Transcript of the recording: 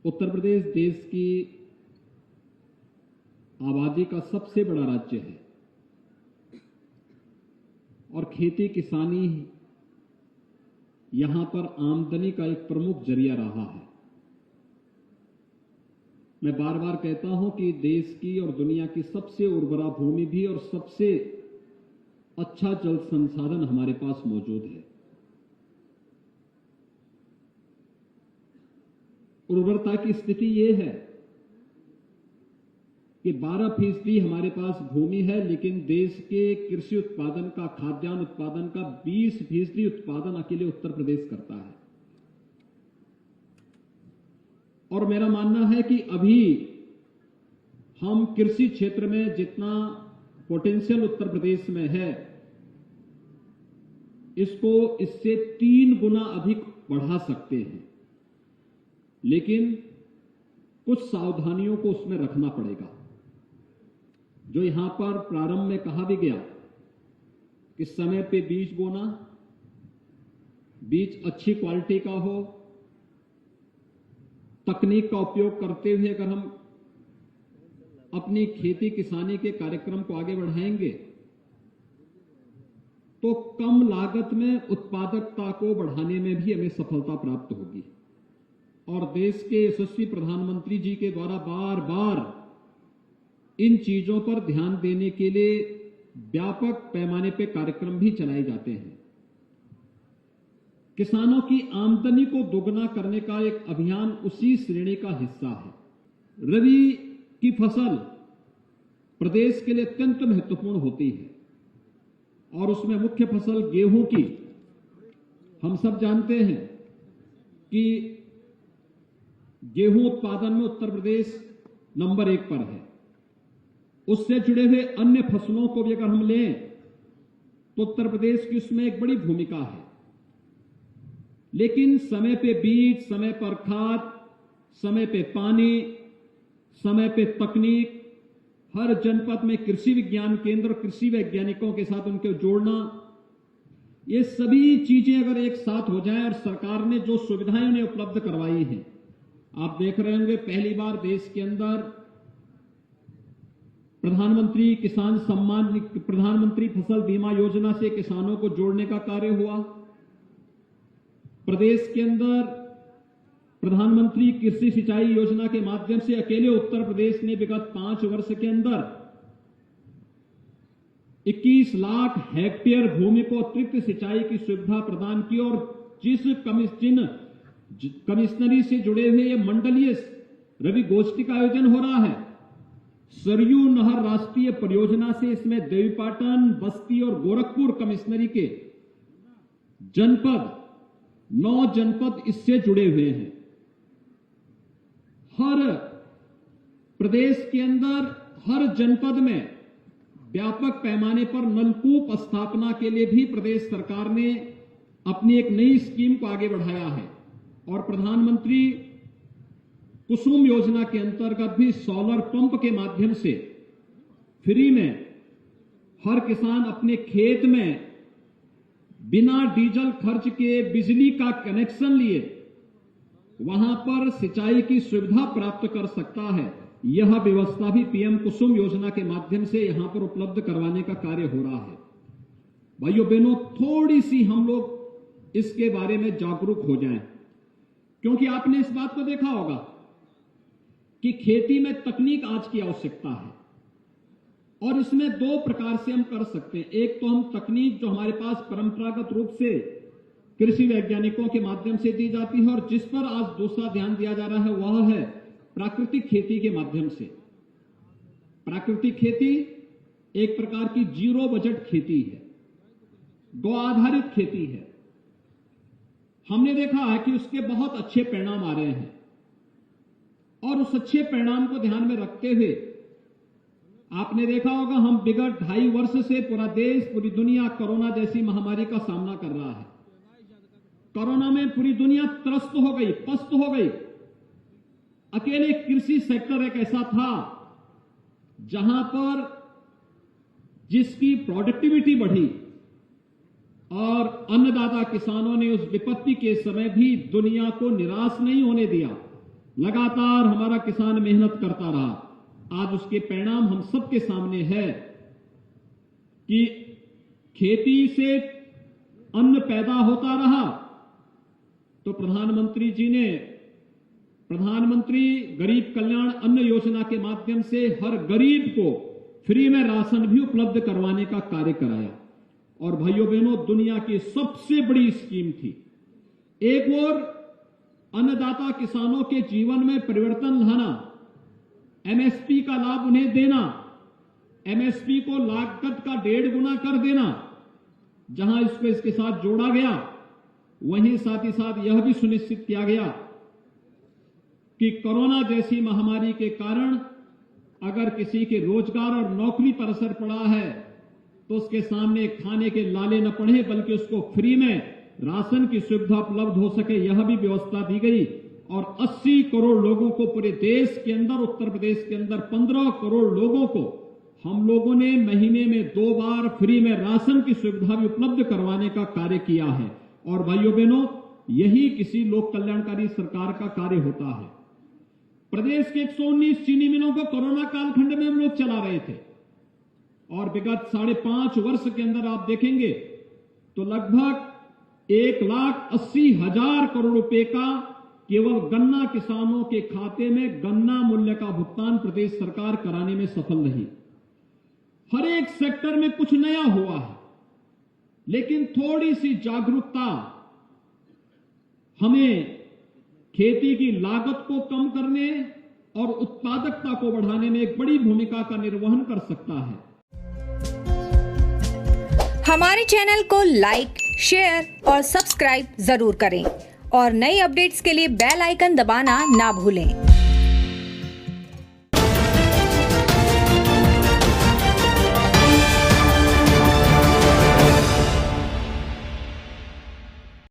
उत्तर प्रदेश देश की आबादी का सबसे बड़ा राज्य है और खेती किसानी यहां पर आमदनी का एक प्रमुख जरिया रहा है। मैं बार बार कहता हूं कि देश की और दुनिया की सबसे उर्वरा भूमि भी और सबसे अच्छा जल संसाधन हमारे पास मौजूद है। उर्वरता की स्थिति यह है कि 12% हमारे पास भूमि है, लेकिन देश के कृषि उत्पादन का, खाद्यान्न उत्पादन का 20% उत्पादन अकेले उत्तर प्रदेश करता है। और मेरा मानना है कि अभी हम कृषि क्षेत्र में जितना पोटेंशियल उत्तर प्रदेश में है, इसको इससे 3 गुना अधिक बढ़ा सकते हैं, लेकिन कुछ सावधानियों को उसमें रखना पड़ेगा। जो यहां पर प्रारंभ में कहा भी गया कि समय पे बीज बोना, बीज अच्छी क्वालिटी का हो, तकनीक का उपयोग करते हुए अगर हम अपनी खेती किसानी के कार्यक्रम को आगे बढ़ाएंगे तो कम लागत में उत्पादकता को बढ़ाने में भी हमें सफलता प्राप्त होगी। और देश के यशस्वी प्रधानमंत्री जी के द्वारा बार बार इन चीजों पर ध्यान देने के लिए व्यापक पैमाने पर कार्यक्रम भी चलाए जाते हैं। किसानों की आमदनी को दोगुना करने का एक अभियान उसी श्रेणी का हिस्सा है। रबी की फसल प्रदेश के लिए अत्यंत महत्वपूर्ण होती है और उसमें मुख्य फसल गेहूं की। हम सब जानते हैं कि गेहूं उत्पादन में उत्तर प्रदेश नंबर 1 पर है। उससे जुड़े हुए अन्य फसलों को भी अगर हम लें तो उत्तर प्रदेश की उसमें एक बड़ी भूमिका है। लेकिन समय पे बीज, समय पर खाद, समय पे पानी, समय पे तकनीक, हर जनपद में कृषि विज्ञान केंद्र, कृषि वैज्ञानिकों के साथ उनको जोड़ना, ये सभी चीजें अगर एक साथ हो जाएं और सरकार ने जो सुविधाएं उन्हें उपलब्ध करवाई हैं, आप देख रहे होंगे पहली बार देश के अंदर प्रधानमंत्री किसान सम्मान, प्रधानमंत्री फसल बीमा योजना से किसानों को जोड़ने का कार्य हुआ। प्रदेश के अंदर प्रधानमंत्री कृषि सिंचाई योजना के माध्यम से अकेले उत्तर प्रदेश ने विगत 5 वर्ष के अंदर 21 लाख हेक्टेयर भूमि को अतिरिक्त सिंचाई की सुविधा प्रदान की। और जिस कमिश्नरी से जुड़े हुए ये मंडलीय रवि गोष्ठी का आयोजन हो रहा है, सरयू नहर राष्ट्रीय परियोजना से इसमें देवीपाटन, बस्ती और गोरखपुर कमिश्नरी के जनपद 9 जनपद इससे जुड़े हुए हैं। हर प्रदेश के अंदर हर जनपद में व्यापक पैमाने पर नलकूप स्थापना के लिए भी प्रदेश सरकार ने अपनी एक नई स्कीम को आगे बढ़ाया है। और प्रधानमंत्री कुसुम योजना के अंतर्गत भी सोलर पंप के माध्यम से फ्री में हर किसान अपने खेत में बिना डीजल खर्च के बिजली का कनेक्शन लिए वहां पर सिंचाई की सुविधा प्राप्त कर सकता है। यह व्यवस्था भी पीएम कुसुम योजना के माध्यम से यहां पर उपलब्ध करवाने का कार्य हो रहा है। भाइयों बहनों, थोड़ी सी हम लोग इसके बारे में जागरूक हो जाएं, क्योंकि आपने इस बात को देखा होगा कि खेती में तकनीक आज की आवश्यकता है और इसमें 2 प्रकार से हम कर सकते हैं। एक तो हम तकनीक जो हमारे पास परंपरागत रूप से कृषि वैज्ञानिकों के माध्यम से दी जाती है, और जिस पर आज दूसरा ध्यान दिया जा रहा है वह है प्राकृतिक खेती के माध्यम से। प्राकृतिक खेती एक प्रकार की 0 बजट खेती है, गौ आधारित खेती है। हमने देखा है कि उसके बहुत अच्छे परिणाम आ रहे हैं और उस अच्छे परिणाम को ध्यान में रखते हुए आपने देखा होगा हम विगत 2.5 वर्ष से पूरा देश, पूरी दुनिया कोरोना जैसी महामारी का सामना कर रहा है। कोरोना में पूरी दुनिया त्रस्त हो गई, पस्त हो गई। अकेले कृषि सेक्टर एक ऐसा था जहां पर जिसकी प्रोडक्टिविटी बढ़ी और अन्नदाता किसानों ने उस विपत्ति के समय भी दुनिया को निराश नहीं होने दिया लगातार हमारा किसान मेहनत करता रहा। आज उसके परिणाम हम सबके सामने है कि खेती से अन्न पैदा होता रहा, तो प्रधानमंत्री जी ने प्रधानमंत्री गरीब कल्याण अन्न योजना के माध्यम से हर गरीब को फ्री में राशन भी उपलब्ध करवाने का कार्य कराया। और भाइयों बहनों, दुनिया की सबसे बड़ी स्कीम थी। एक ओर अन्नदाता किसानों के जीवन में परिवर्तन लाना, एमएसपी का लाभ उन्हें देना, एमएसपी को लागत का 1.5 गुना कर देना। जहां इसको इसके साथ जोड़ा गया, वहीं साथ ही साथ यह भी सुनिश्चित किया गया कि कोरोना जैसी महामारी के कारण अगर किसी के रोजगार और नौकरी पर असर पड़ा है तो उसके सामने खाने के लाले न पड़े, बल्कि उसको फ्री में राशन की सुविधा उपलब्ध हो सके, यह भी व्यवस्था दी गई। और 80 करोड़ लोगों को पूरे देश के अंदर, उत्तर प्रदेश के अंदर 15 करोड़ लोगों को हम लोगों ने महीने में 2 बार फ्री में राशन की सुविधा भी उपलब्ध करवाने का कार्य किया है। और भाइयों बहनों, यही किसी लोक कल्याणकारी सरकार का कार्य होता है। प्रदेश के 119 चीनी मिलों को कोरोना कालखंड में हम लोग चला रहे थे, और विगत 5.5 वर्ष के अंदर आप देखेंगे तो लगभग 1,80,000 करोड़ रुपए का केवल गन्ना किसानों के खाते में गन्ना मूल्य का भुगतान प्रदेश सरकार कराने में सफल रही। हर एक सेक्टर में कुछ नया हुआ है, लेकिन थोड़ी सी जागरूकता हमें खेती की लागत को कम करने और उत्पादकता को बढ़ाने में एक बड़ी भूमिका का निर्वहन कर सकता है। हमारे चैनल को लाइक, शेयर और सब्सक्राइब जरूर करें और नई अपडेट्स के लिए बेल आइकन दबाना ना भूलें।